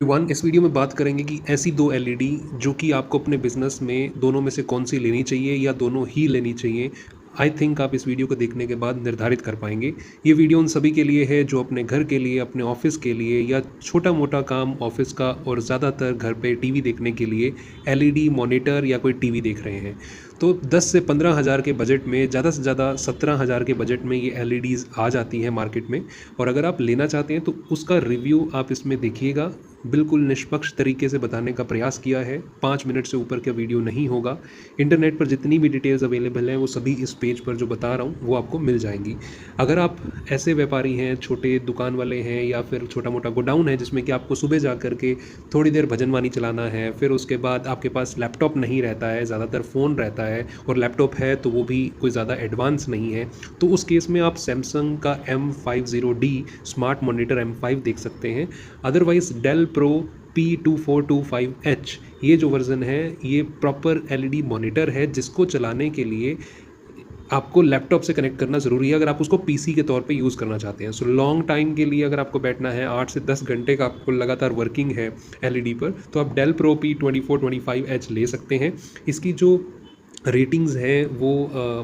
One इस video में बात करेंगे कि ऐसी दो एलईडी जो कि आपको अपने बिजनेस में दोनों में से कौन सी लेनी चाहिए या दोनों ही लेनी चाहिए। आई थिंक आप इस वीडियो को देखने के बाद निर्धारित कर पाएंगे। ये वीडियो उन सभी के लिए है जो अपने घर के लिए, अपने ऑफिस के लिए या छोटा मोटा काम ऑफिस का और ज़्यादातर घर पे टीवी देखने के लिए एलईडी मॉनिटर या कोई टीवी देख रहे हैं। तो 10 से 15 हज़ार के बजट में, ज़्यादा से ज़्यादा 17 हज़ार के बजट में ये एलईडीज़ आ जाती हैं मार्केट में। और अगर आप लेना चाहते हैं तो उसका रिव्यू आप इसमें देखिएगा। बिल्कुल निष्पक्ष तरीके से बताने का प्रयास किया है। 5 मिनट से ऊपर का वीडियो नहीं होगा। इंटरनेट पर जितनी भी डिटेल्स अवेलेबल हैं वो सभी इस पेज पर जो बता रहा हूँ वो आपको मिल जाएंगी। अगर आप ऐसे व्यापारी हैं, छोटे दुकान वाले हैं या फिर छोटा मोटा गोडाउन है जिसमें कि आपको सुबह जा कर के थोड़ी देर भजनवानी चलाना है, फिर उसके बाद आपके पास लैपटॉप नहीं रहता है, ज़्यादातर फ़ोन रहता है और लैपटॉप है तो वो भी कोई ज़्यादा एडवांस नहीं है, तो उस केस में आप सैमसंग का M50D स्मार्ट मॉनिटर M5 देख सकते हैं। अदरवाइज़ डेल प्रो P2425H ये जो वर्ज़न है ये प्रॉपर एलईडी मॉनिटर है जिसको चलाने के लिए आपको लैपटॉप से कनेक्ट करना ज़रूरी है अगर आप उसको पीसी के तौर पे यूज़ करना चाहते हैं। सो लॉन्ग टाइम के लिए अगर आपको बैठना है, 8 से 10 घंटे का आपको लगातार वर्किंग है एलईडी पर, तो आप डेल प्रो P2425H ले सकते हैं। इसकी जो रेटिंग्स हैं वो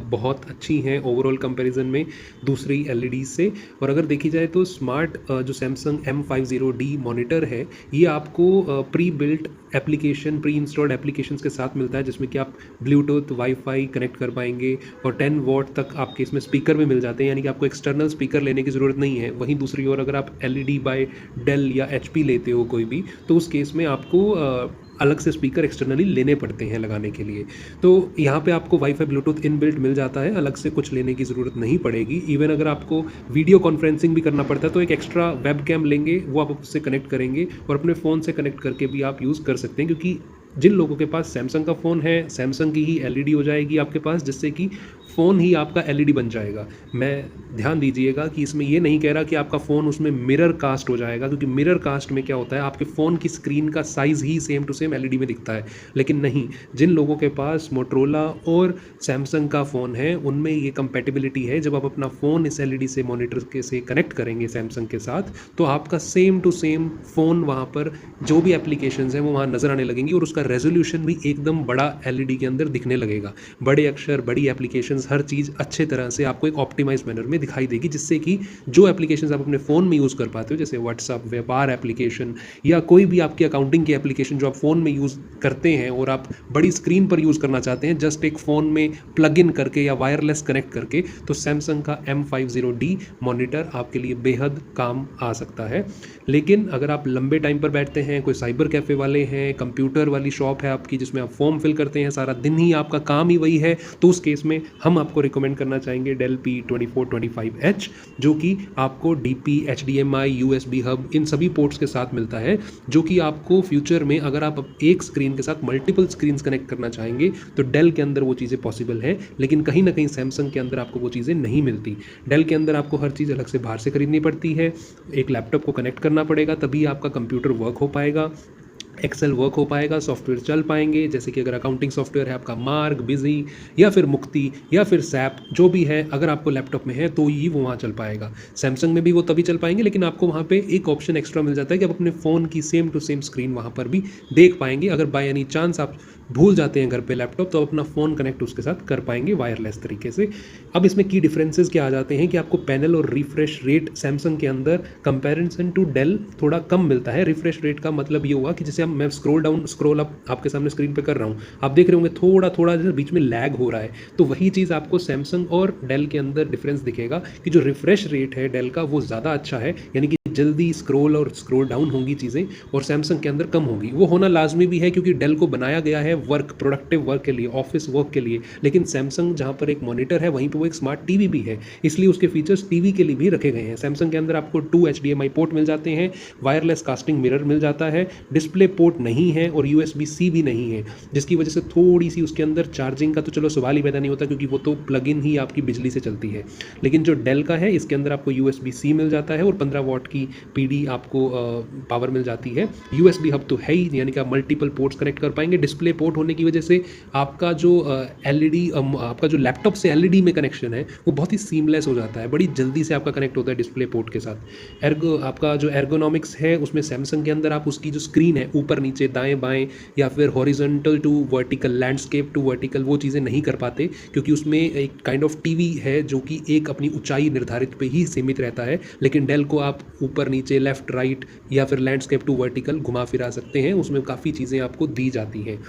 बहुत अच्छी हैं ओवरऑल कंपैरिजन में दूसरी एलईडी से। और अगर देखी जाए तो स्मार्ट जो सैमसंग M50D मॉनिटर है ये आपको pre built application, pre installed applications के साथ मिलता है जिसमें कि आप ब्लूटूथ, वाईफाई कनेक्ट कर पाएंगे और 10 वॉट तक आपके इसमें स्पीकर भी मिल जाते हैं, यानी कि आपको एक्सटर्नल स्पीकर लेने की ज़रूरत नहीं है। वहीं दूसरी ओर अगर आप एलईडी बाय डेल या HP लेते हो कोई भी, तो उस केस में आपको अलग से स्पीकर एक्सटर्नली लेने पड़ते हैं लगाने के लिए। तो यहाँ पे आपको वाईफाई ब्लूटूथ इनबिल्ट मिल जाता है, अलग से कुछ लेने की ज़रूरत नहीं पड़ेगी। इवन अगर आपको वीडियो कॉन्फ्रेंसिंग भी करना पड़ता है तो एक एक्स्ट्रा वेब कैम लेंगे, वो आप उससे कनेक्ट करेंगे और अपने फ़ोन से कनेक्ट करके भी आप यूज़ कर सकते हैं। क्योंकि जिन लोगों के पास सैमसंग का फ़ोन है, सैमसंग की ही एलईडी हो जाएगी आपके पास, जिससे कि फ़ोन ही आपका एलईडी बन जाएगा। मैं ध्यान दीजिएगा कि इसमें ये नहीं कह रहा कि आपका फ़ोन उसमें मिरर कास्ट हो जाएगा, क्योंकि मिरर कास्ट में क्या होता है, आपके फ़ोन की स्क्रीन का साइज़ ही सेम टू सेम एलईडी में दिखता है। लेकिन नहीं, जिन लोगों के पास मोटरोला और सैमसंग का फ़ोन है उनमें ये कंपैटिबिलिटी है। जब आप अपना फ़ोन इस एलईडी से, मॉनिटर के से कनेक्ट करेंगे सैमसंग के साथ, तो आपका सेम टू सेम फ़ोन वहाँ पर जो भी एप्लीकेशंस हैं वो वहाँ नज़र आने लगेंगी और उसका रेजोल्यूशन भी एकदम बड़ा एलईडी के अंदर दिखने लगेगा। बड़े अक्षर, बड़ी एप्लीकेशंस, हर चीज़ अच्छे तरह से आपको एक ऑप्टिमाइज मैनर में दिखाई देगी, जिससे कि जो एप्लीकेशंस आप अपने फ़ोन में यूज़ कर पाते हो, जैसे व्हाट्सअप, व्यापार एप्लीकेशन या कोई भी आपकी अकाउंटिंग की एप्लीकेशन जो आप फ़ोन में यूज़ करते हैं और आप बड़ी स्क्रीन पर यूज़ करना चाहते हैं जस्ट एक फ़ोन में प्लग इन करके या वायरलेस कनेक्ट करके, तो सैमसंग का M50D मॉनिटर आपके लिए बेहद काम आ सकता है। लेकिन अगर आप लंबे टाइम पर बैठते हैं, कोई साइबर कैफ़े वाले हैं, कंप्यूटर वाली शॉप है आपकी जिसमें आप फॉर्म फिल करते हैं, सारा दिन ही आपका काम ही वही है, तो उस केस में हम आपको रिकमेंड करना चाहेंगे डेल P2425H, जो कि आपको DP, HDMI, USB हब इन सभी पोर्ट्स के साथ मिलता है, जो कि आपको फ्यूचर में अगर आप एक स्क्रीन के साथ मल्टीपल स्क्रीन्स कनेक्ट करना चाहेंगे तो डेल के अंदर वो चीज़ें पॉसिबल है। लेकिन कहीं ना कहीं सैमसंग के अंदर आपको वो चीज़ें नहीं मिलती। डेल के अंदर आपको हर चीज़ अलग से बाहर से खरीदनी पड़ती है, एक लैपटॉप को कनेक्ट करना पड़ेगा तभी आपका कंप्यूटर वर्क हो पाएगा, एक्सेल वर्क हो पाएगा, सॉफ्टवेयर चल पाएंगे। जैसे कि अगर अकाउंटिंग सॉफ्टवेयर है आपका मार्क, बिजी या फिर मुक्ति या फिर सैप, जो भी है, अगर आपको लैपटॉप में है तो ही वो वहाँ चल पाएगा। सैमसंग में भी वो तभी चल पाएंगे, लेकिन आपको वहाँ पे एक ऑप्शन एक्स्ट्रा मिल जाता है कि आप अपने फ़ोन की सेम टू सेम स्क्रीन वहाँ पर भी देख पाएंगे। अगर बाय एनी चांस आप भूल जाते हैं घर पे लैपटॉप, तो अपना फ़ोन कनेक्ट उसके साथ कर पाएंगे वायरलेस तरीके से। अब इसमें की डिफरेंसेस क्या आ जाते हैं कि आपको पैनल और रिफ्रेश रेट सैमसंग के अंदर कंपैरिजन टू डेल थोड़ा कम मिलता है। रिफ्रेश रेट का मतलब ये हुआ कि जैसे अब मैं स्क्रॉल डाउन, स्क्रॉल अप आपके सामने स्क्रीन पे कर रहा हूँ, आप देख रहे होंगे थोड़ा थोड़ा जैसे बीच में लैग हो रहा है, तो वही चीज़ आपको सैमसंग और डेल के अंदर डिफरेंस दिखेगा कि जो रिफ्रेश रेट है डेल का वो ज़्यादा अच्छा है, यानी कि जल्दी स्क्रॉल और स्क्रॉल डाउन होंगी चीज़ें, और सैमसंग के अंदर कम होगी। वो होना लाजमी भी है क्योंकि डेल को बनाया गया है वर्क, प्रोडक्टिव वर्क के लिए, ऑफिस वर्क के लिए। लेकिन सैमसंग जहाँ पर एक मॉनिटर है वहीं पर वो एक स्मार्ट टीवी भी है, इसलिए उसके फीचर्स टीवी के लिए भी रखे गए हैं। सैमसंग के अंदर आपको 2 HDMI पोर्ट मिल जाते हैं, वायरलेस कास्टिंग मिरर मिल जाता है, डिस्प्ले पोर्ट नहीं है और USB-C भी नहीं है, जिसकी वजह से थोड़ी सी उसके अंदर चार्जिंग का तो चलो सवाल ही पैदा नहीं होता क्योंकि वो तो प्लग इन ही आपकी बिजली से चलती है। लेकिन जो डेल का है इसके अंदर आपको USB-C मिल जाता है और 15 वॉट की PD आपको पावर मिल जाती है। USB हब तो है ही, यानी कि आप मल्टीपल पोर्ट्स कनेक्ट कर पाएंगे। डिस्प्ले पोर्ट होने की वजह से आपका जो LED, आपका जो लैपटॉप से LED में कनेक्शन है वो बहुत ही सीमलेस हो जाता है, बड़ी जल्दी से आपका कनेक्ट होता है डिस्प्ले पोर्ट के साथ। आपका जो एर्गोनॉमिक्स है उसमें सैमसंग के अंदर आप उसकी जो स्क्रीन है ऊपर नीचे दाएं बाएं या फिर horizontal to vertical, landscape to vertical, वो चीज़ें नहीं कर पाते, क्योंकि उसमें एक काइंड ऑफ टीवी है जो कि एक अपनी ऊंचाई निर्धारित पे ही सीमित रहता है। लेकिन डेल को आप ऊपर नीचे, लेफ्ट राइट या फिर लैंडस्केप टू वर्टिकल घुमा फिरा सकते हैं, उसमें काफ़ी चीज़ें आपको दी जाती हैं।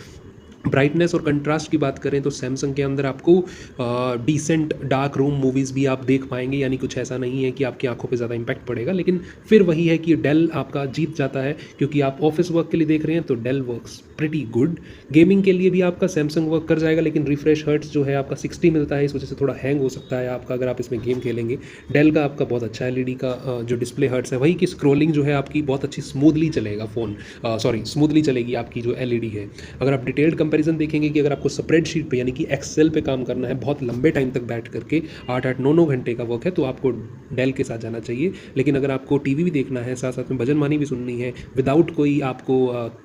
ब्राइटनेस और कंट्रास्ट की बात करें तो सैमसंग के अंदर आपको डिसेंट डार्क रूम मूवीज़ भी आप देख पाएंगे, यानी कुछ ऐसा नहीं है कि आपकी आंखों पे ज़्यादा इंपैक्ट पड़ेगा। लेकिन फिर वही है कि डेल आपका जीत जाता है, क्योंकि आप ऑफिस वर्क के लिए देख रहे हैं तो Dell works pretty good. Gaming के लिए भी आपका सैमसंग वर्क कर जाएगा, लेकिन रिफ्रेश हर्ट्स जो है आपका 60 मिलता है, इस वजह से थोड़ा हैंग हो सकता है आपका अगर आप इसमें गेम खेलेंगे। डेल का आपका बहुत अच्छा LED का जो डिस्प्ले हर्ट्स है, वही कि स्क्रोलिंग जो है आपकी बहुत अच्छी स्मूथली चलेगा स्मूथली चलेगी आपकी जो LED है। अगर आप डिटेल्ड कंपैरिजन देखेंगे कि अगर आपको स्प्रेडशीट पे यानी कि एक्सेल पे काम करना है बहुत लंबे टाइम तक बैठ करके, 8-8 9-9 घंटे का वर्क है, तो आपको डेल के साथ जाना चाहिए। लेकिन अगर आपको टीवी भी देखना है, साथ साथ में भजन मानी भी सुननी है, विदाउट कोई आपको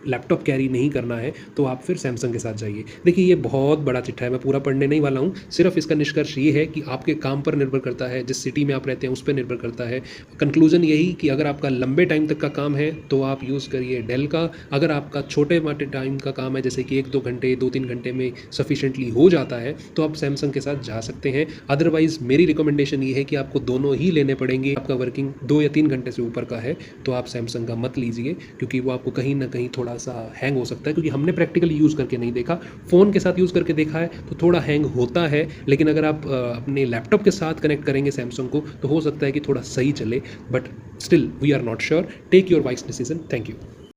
लैपटॉप कैरी नहीं करना है, तो आप फिर सैमसंग के साथ जाइए। देखिए ये बहुत बड़ा चिट्ठा है, मैं पूरा पढ़ने नहीं वाला हूँ, सिर्फ इसका निष्कर्ष ये है कि आपके काम पर निर्भर करता है, जिस सिटी में आप रहते हैं उस पर निर्भर करता है। कंक्लूजन यही कि अगर आपका लंबे टाइम तक का काम है तो आप यूज़ करिए डेल का। अगर आपका छोटे मोटे टाइम का काम है, जैसे कि 1-2 घंटे 2-3 घंटे में सफिशिएंटली हो जाता है, तो आप सैमसंग के साथ जा सकते हैं। अदरवाइज मेरी रिकमेंडेशन ये है कि आपको दोनों ही लेने पड़ेंगे। आपका वर्किंग 2 या 3 घंटे से ऊपर का है तो आप सैमसंग का मत लीजिए, क्योंकि वो आपको कहीं ना कहीं थोड़ा सा हैंग हो सकता है, क्योंकि हमने प्रैक्टिकली यूज़ करके नहीं देखा, फ़ोन के साथ यूज़ करके देखा है तो थोड़ा हैंग होता है। लेकिन अगर आप अपने लैपटॉप के साथ कनेक्ट करेंगे सैमसंग को तो हो सकता है कि थोड़ा सही चले, but still we are not sure. Take your wise decision. Thank you.